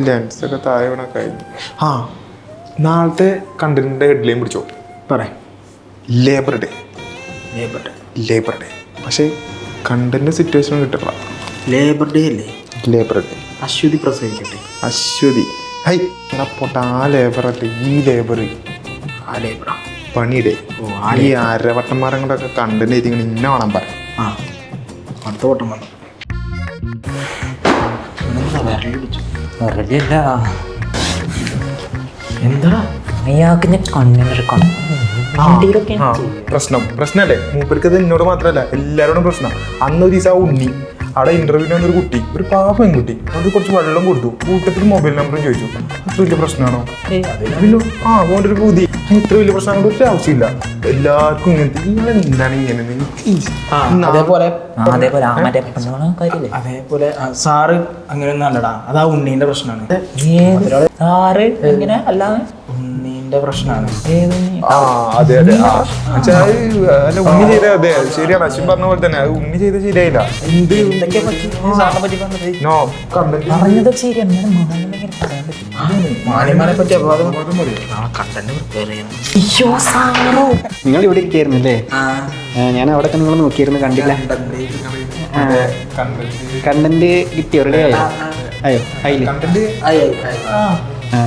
ലെൻസൊക്കെ താഴെ വീണ കഴിഞ്ഞു. ആ നാളത്തെ കണ്ടന്റിന്റെ ഹെഡ്ലൈൻ പിടിച്ചോ. പറയാം. Labour day. പക്ഷേ കണ്ടന്റ് സിറ്റുവേഷൻ കിട്ടില്ല. ലേബർ ഡേ അല്ലേ? Labour day. അശ്വതി പ്രസവിക്കട്ടെ. അശ്വതി ഹൈ പോട്ടെ. ആ ലേബർ അല്ലേ ഈ ലേബർ. ആ ലേബറാ പണിയുടെ ഈ അരവട്ടന്മാരെ കൊണ്ടൊക്കെ കണ്ടന്റ് എഴുതി ഇന്ന വേണം പറയാം. ആ അടുത്ത വട്ടം വേണം. വെറുതെയല്ല, എന്താ അയാൾക്ക് ഞാൻ കണ്ണെടുക്കണം. പ്രശ്നല്ലേ മൂപ്പർക്ക് അത് എന്നോട് മാത്രമല്ല എല്ലാവരോടും പ്രശ്നം. അന്നൊരു ദിവസം ആ ഉണ്ണി അവിടെ ഇന്റർവ്യൂവിന് വന്നൊരു കുട്ടി, ഒരു പാവ പെൺകുട്ടി, അത് കുറച്ച് വെള്ളം കൊടുത്തു, കൂട്ടത്തിൽ മൊബൈൽ നമ്പറും ചോദിച്ചു. അത്ര വലിയ പ്രശ്നമാണോ? അതുകൊണ്ട് ഒരു പുതിയ ഇത്ര വലിയ പ്രശ്നം ഒരു ആവശ്യമില്ല. എല്ലാവർക്കും ഇങ്ങനത്തെ എന്താണ് ഇങ്ങനെ അതേപോലെ സാറ് അങ്ങനെയൊന്നും അല്ലടാ. അതാ ഉണ്ണീന്റെ പ്രശ്നമാണ്. ഉണ്ണീന്റെ പ്രശ്നമാണ്. അതെ അതെ അല്ല ഉണ്ണി ചെയ്ത അതെ ശരിയാണ്. അശ്വിൻ പറഞ്ഞ പോലെ തന്നെ അത് ഉണ്ണി ചെയ്ത ശരിയായില്ല. മാന്യന്മാരെ പറ്റി നിങ്ങൾ ഇവിടെ ഇരിക്കായിരുന്നല്ലേ? ഞാൻ അവിടെ തന്നെ നിങ്ങൾ നോക്കിയിരുന്നു, കണ്ടില്ല. കണ്ടന്റ് കിട്ടിയോ? റെഡി ആയോ? ആയില്ലേ?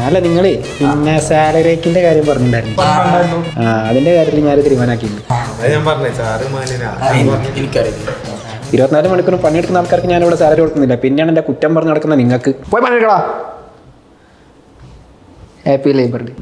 അല്ല നിങ്ങളേ പിന്നെ സാലറി ഹൈക്കിന്റെ കാര്യം പറഞ്ഞിട്ടുണ്ടായിരുന്നു. അതിന്റെ കാര്യത്തിൽ ഞാൻ തീരുമാനാക്കിയിരുന്നു. 24 മണിക്കൂർ പണിയെടുക്കുന്ന ആൾക്കാർക്ക് ഞാൻ ഇവിടെ സാലറി കൊടുക്കുന്നില്ല. പിന്നെയാണ് എന്റെ കുറ്റം പറഞ്ഞ് നടക്കുന്ന നിങ്ങൾക്ക്. പോയി പണിയെടുക്കടാ. Happy labour day.